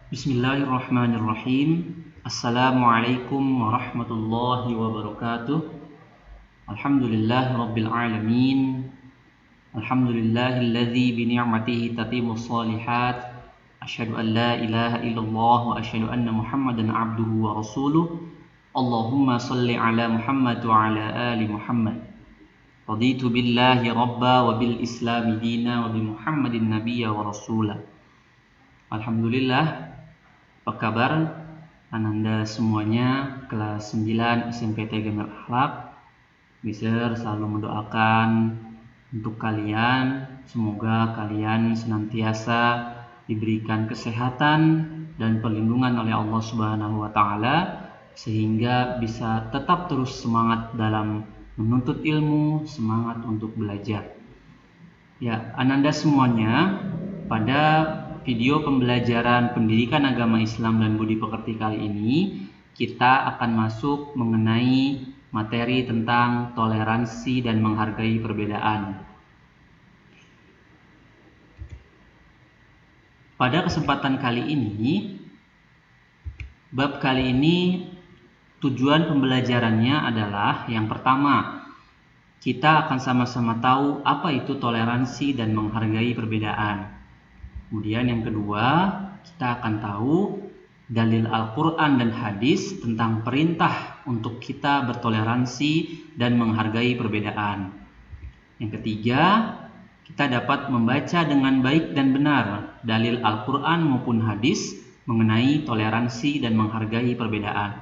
Bismillahirrahmanirrahim. Assalamualaikum warahmatullahi wabarakatuh. Alhamdulillahirabbil alamin. Alhamdulillahilladzi bi ni'matihi tatimmus shalihat. Asyhadu an la ilaha illallah wa asyhadu anna Muhammadan abduhu wa rasuluh. Allahumma shalli ala Muhammad wa ala ali Muhammad. Raditu billahi rabba wa bil islami dina wa bi Muhammadin nabiyya wa rasulah. Alhamdulillah. Apa kabar Ananda semuanya, kelas 9 SMPT Jamil Akhlak. Bisa selalu mendoakan untuk kalian, semoga kalian senantiasa diberikan kesehatan dan perlindungan oleh Allah Subhanahu wa taala sehingga bisa tetap terus semangat dalam menuntut ilmu, semangat untuk belajar. Ya, Ananda semuanya, pada video pembelajaran pendidikan agama Islam dan budi pekerti kali ini kita akan masuk mengenai materi tentang toleransi dan menghargai perbedaan. Pada kesempatan kali ini, bab kali ini tujuan pembelajarannya adalah yang pertama, kita akan sama-sama tahu apa itu toleransi dan menghargai perbedaan. Kemudian yang kedua, kita akan tahu dalil Al-Quran dan hadis tentang perintah untuk kita bertoleransi dan menghargai perbedaan. Yang ketiga, kita dapat membaca dengan baik dan benar dalil Al-Quran maupun hadis mengenai toleransi dan menghargai perbedaan.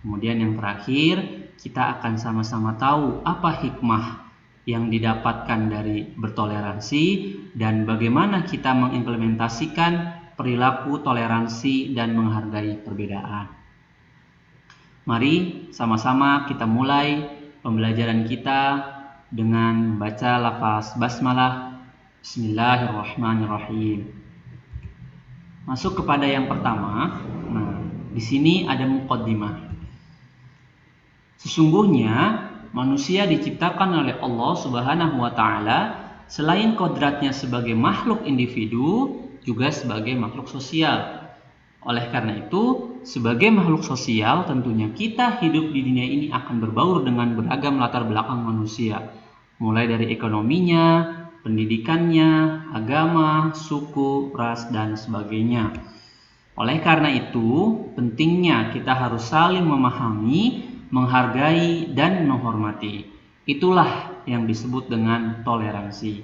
Kemudian yang terakhir, kita akan sama-sama tahu apa hikmah yang didapatkan dari bertoleransi dan bagaimana kita mengimplementasikan perilaku toleransi dan menghargai perbedaan. Mari sama-sama kita mulai pembelajaran kita dengan baca lafaz basmalah. Bismillahirrahmanirrahim. Masuk kepada yang pertama. Nah, di sini ada muqaddimah. Sesungguhnya manusia diciptakan oleh Allah Subhanahu wa taala selain kodratnya sebagai makhluk individu juga sebagai makhluk sosial. Oleh karena itu, sebagai makhluk sosial tentunya kita hidup di dunia ini akan berbaur dengan beragam latar belakang manusia, mulai dari ekonominya, pendidikannya, agama, suku, ras dan sebagainya. Oleh karena itu, pentingnya kita harus saling memahami, menghargai dan menghormati. Itulah yang disebut dengan toleransi.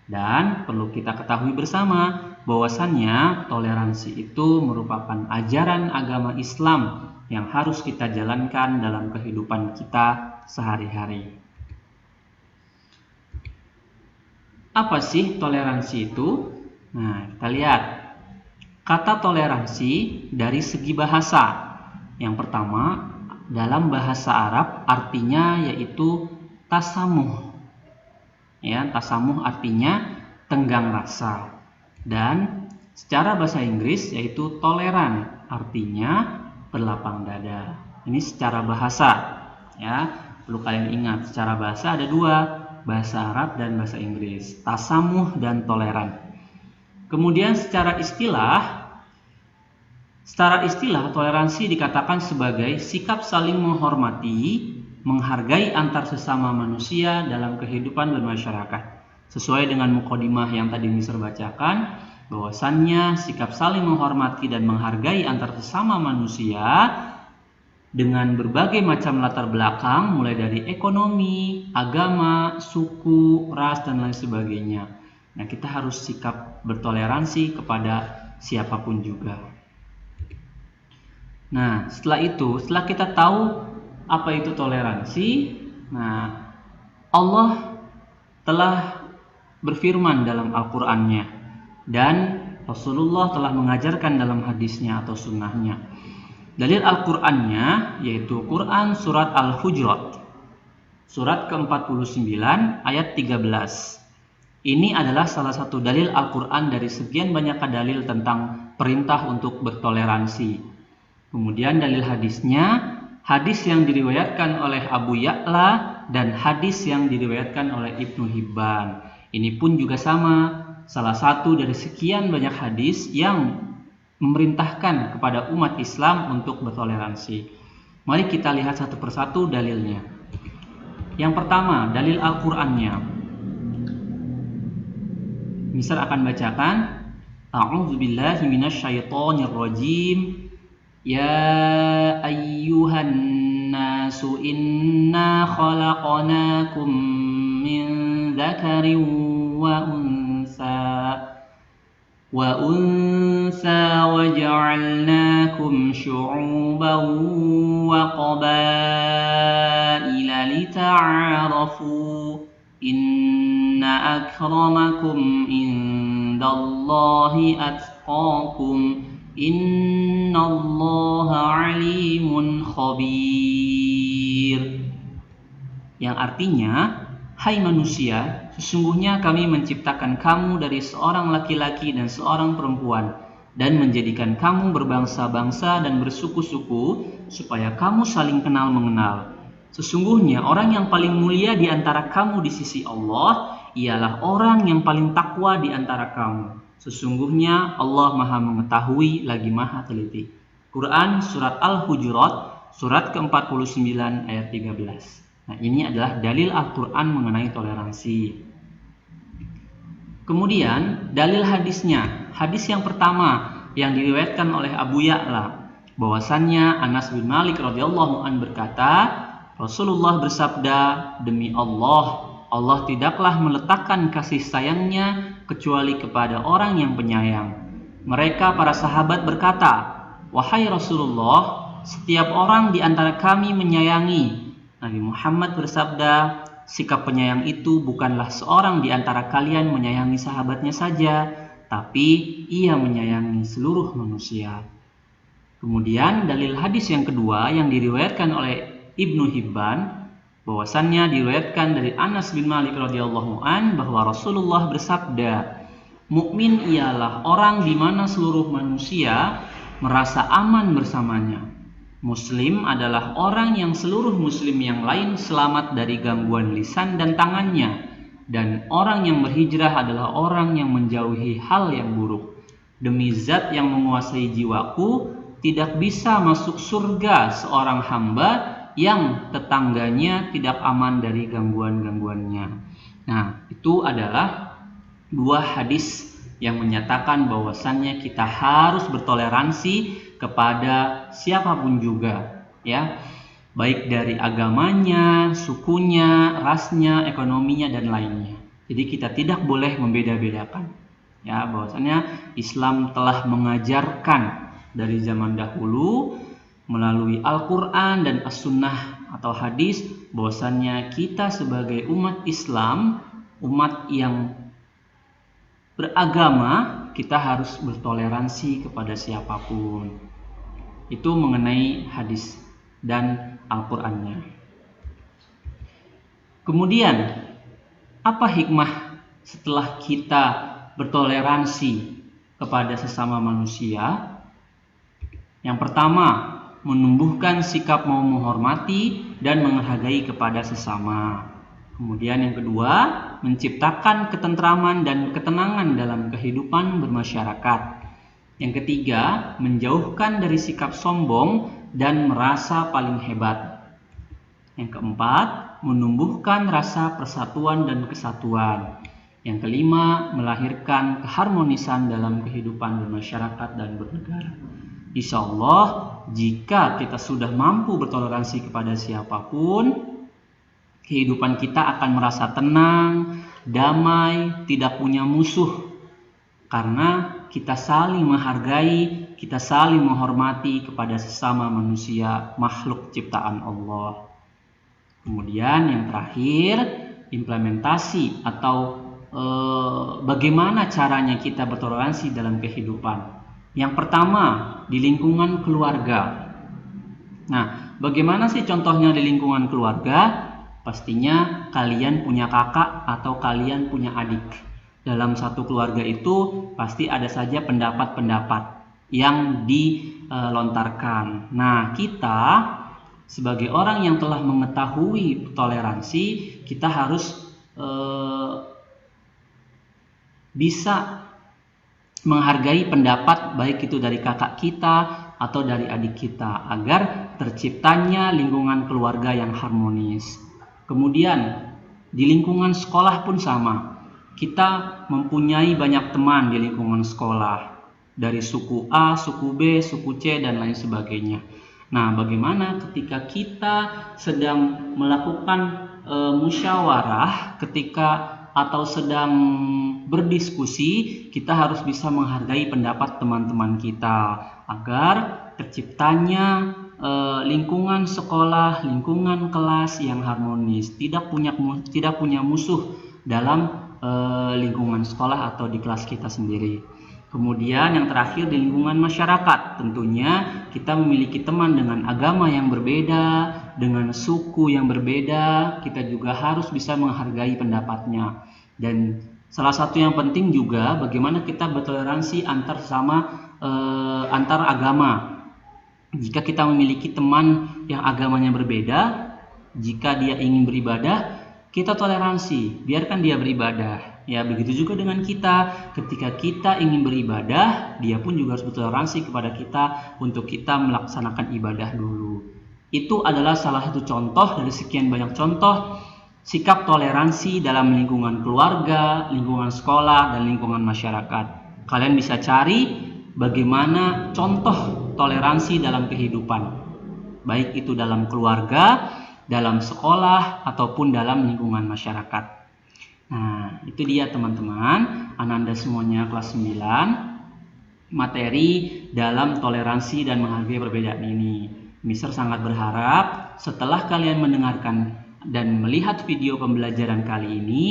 Dan perlu kita ketahui bersama bahwasannya toleransi itu merupakan ajaran agama Islam yang harus kita jalankan dalam kehidupan kita sehari-hari. Apa sih toleransi itu? Nah, kita lihat. Kata toleransi dari segi bahasa. Yang pertama, dalam bahasa Arab artinya yaitu tasamuh. Ya, tasamuh artinya tenggang rasa. Dan secara bahasa Inggris yaitu toleran artinya berlapang dada. Ini secara bahasa. Ya, perlu kalian ingat, secara bahasa ada dua, bahasa Arab dan bahasa Inggris. Tasamuh dan toleran. Kemudian secara istilah toleransi dikatakan sebagai sikap saling menghormati, menghargai antar sesama manusia dalam kehidupan bermasyarakat. Sesuai dengan muqaddimah yang tadi Mister bacakan, bahwasannya sikap saling menghormati dan menghargai antar sesama manusia dengan berbagai macam latar belakang, mulai dari ekonomi, agama, suku, ras, dan lain sebagainya. Nah, kita harus sikap bertoleransi kepada siapapun juga. Nah, setelah kita tahu apa itu toleransi, nah, Allah telah berfirman dalam Al-Qur'annya dan Rasulullah telah mengajarkan dalam hadisnya atau sunnahnya. Dalil Al-Qur'annya yaitu Quran surat Al-Hujurat, surat ke-49 ayat 13. Ini adalah salah satu dalil Al-Qur'an dari sekian banyak dalil tentang perintah untuk bertoleransi. Kemudian dalil hadisnya, hadis yang diriwayatkan oleh Abu Ya'la dan hadis yang diriwayatkan oleh Ibnu Hibban. Ini pun juga sama, salah satu dari sekian banyak hadis yang memerintahkan kepada umat Islam untuk bertoleransi. Mari kita lihat satu persatu dalilnya. Yang pertama, dalil Al-Qur'annya. Misal akan bacakan, A'udzubillahi minasyaitonirrajim. Ya ayyuhan nasu inna khalaqnakum min dzakarin wa unsa waja'alnakum syu'uban wa qabaila lita'arafu inna akramakum indallahi atqakum innallaha alimun khabir. Yang artinya, hai manusia, sesungguhnya kami menciptakan kamu dari seorang laki-laki dan seorang perempuan dan menjadikan kamu berbangsa-bangsa dan bersuku-suku supaya kamu saling kenal mengenal. Sesungguhnya orang yang paling mulia di antara kamu di sisi Allah ialah orang yang paling takwa di antara kamu. Sesungguhnya Allah Maha Mengetahui lagi Maha Teliti. Quran Surat Al-Hujurat Surat ke-49 ayat 13. Nah, ini adalah dalil Al-Quran mengenai toleransi. Kemudian dalil hadisnya. Hadis yang pertama yang diriwayatkan oleh Abu Ya'la, bahwasannya Anas bin Malik radhiyallahu an berkata, Rasulullah bersabda, demi Allah, Allah tidaklah meletakkan kasih sayangnya kecuali kepada orang yang penyayang. Mereka para sahabat berkata, wahai Rasulullah, setiap orang di antara kami menyayangi. Nabi Muhammad bersabda, sikap penyayang itu bukanlah seorang di antara kalian menyayangi sahabatnya saja, tapi ia menyayangi seluruh manusia. Kemudian dalil hadis yang kedua yang diriwayatkan oleh Ibnu Hibban, bahwasannya diriwayatkan dari Anas bin Malik radhiyallahu an bahwa Rasulullah bersabda, mukmin ialah orang di mana seluruh manusia merasa aman bersamanya. Muslim adalah orang yang seluruh muslim yang lain selamat dari gangguan lisan dan tangannya, dan orang yang berhijrah adalah orang yang menjauhi hal yang buruk. Demi zat yang menguasai jiwaku, tidak bisa masuk surga seorang hamba yang tetangganya tidak aman dari gangguan-gangguannya. Nah, itu adalah dua hadis yang menyatakan bahwasannya kita harus bertoleransi kepada siapapun juga, ya, baik dari agamanya, sukunya, rasnya, ekonominya, dan lainnya. Jadi kita tidak boleh membeda-bedakan, ya, bahwasannya Islam telah mengajarkan dari zaman dahulu melalui Al-Quran dan As-Sunnah atau hadis, bahwasannya kita sebagai umat Islam, umat yang beragama, kita harus bertoleransi kepada siapapun. Itu mengenai hadis dan Al-Qurannya. Kemudian, apa hikmah setelah kita bertoleransi kepada sesama manusia? Yang pertama, menumbuhkan sikap mau menghormati dan menghargai kepada sesama. Kemudian yang kedua, menciptakan ketentraman dan ketenangan dalam kehidupan bermasyarakat. Yang ketiga, menjauhkan dari sikap sombong dan merasa paling hebat. Yang keempat, menumbuhkan rasa persatuan dan kesatuan. Yang kelima, melahirkan keharmonisan dalam kehidupan bermasyarakat dan bernegara. Insya Allah, jika kita sudah mampu bertoleransi kepada siapapun, kehidupan kita akan merasa tenang, damai, tidak punya musuh. Karena kita saling menghargai, kita saling menghormati kepada sesama manusia, makhluk ciptaan Allah. Kemudian yang terakhir, implementasi atau bagaimana caranya kita bertoleransi dalam kehidupan. Yang pertama, di lingkungan keluarga. Nah, bagaimana sih contohnya di lingkungan keluarga? Pastinya kalian punya kakak atau kalian punya adik. Dalam satu keluarga itu pasti ada saja pendapat-pendapat yang dilontarkan. Nah, kita sebagai orang yang telah mengetahui toleransi, kita harus bisa menghargai pendapat baik itu dari kakak kita atau dari adik kita agar terciptanya lingkungan keluarga yang harmonis. Kemudian di lingkungan sekolah pun sama. Kita mempunyai banyak teman di lingkungan sekolah dari suku A, suku B, suku C dan lain sebagainya. Nah, bagaimana ketika kita sedang melakukan musyawarah atau sedang berdiskusi, kita harus bisa menghargai pendapat teman-teman kita agar terciptanya lingkungan sekolah, lingkungan kelas yang harmonis, tidak punya musuh dalam lingkungan sekolah atau di kelas kita sendiri. Kemudian yang terakhir di lingkungan masyarakat, tentunya kita memiliki teman dengan agama yang berbeda, dengan suku yang berbeda, kita juga harus bisa menghargai pendapatnya. Dan salah satu yang penting juga bagaimana kita bertoleransi antar agama. Jika kita memiliki teman yang agamanya berbeda, jika dia ingin beribadah, kita toleransi, biarkan dia beribadah. Ya, begitu juga dengan kita. Ketika kita ingin beribadah, dia pun juga harus bertoleransi kepada kita untuk kita melaksanakan ibadah dulu. Itu adalah salah satu contoh dari sekian banyak contoh sikap toleransi dalam lingkungan keluarga, lingkungan sekolah, dan lingkungan masyarakat. Kalian bisa cari bagaimana contoh toleransi dalam kehidupan, baik itu dalam keluarga, dalam sekolah, ataupun dalam lingkungan masyarakat. Nah, itu dia teman-teman, Ananda semuanya kelas 9, materi dalam toleransi dan menghargai perbedaan ini. Mister sangat berharap setelah kalian mendengarkan dan melihat video pembelajaran kali ini,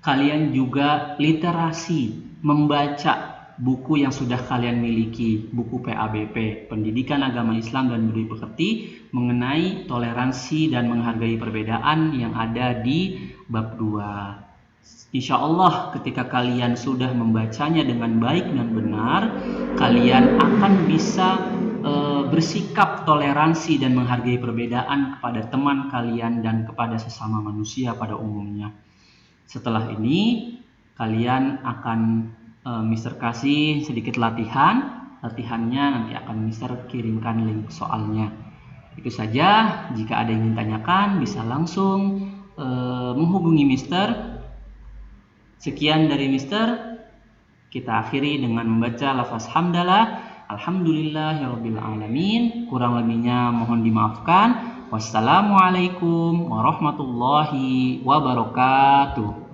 kalian juga literasi, membaca buku yang sudah kalian miliki, buku PABP, Pendidikan Agama Islam dan Budi Pekerti, mengenai toleransi dan menghargai perbedaan yang ada di bab 2. Insya Allah ketika kalian sudah membacanya dengan baik dan benar, kalian akan bisa bersikap toleransi dan menghargai perbedaan kepada teman kalian dan kepada sesama manusia pada umumnya. Setelah ini, kalian akan Mister kasih sedikit latihannya nanti akan Mister kirimkan link soalnya. Itu saja, jika ada yang ingin tanyakan bisa langsung menghubungi Mister. Sekian dari Mister, kita akhiri dengan membaca lafaz hamdalah, alhamdulillahirabbil alamin. Kurang lebihnya mohon dimaafkan. Wassalamualaikum warahmatullahi wabarakatuh.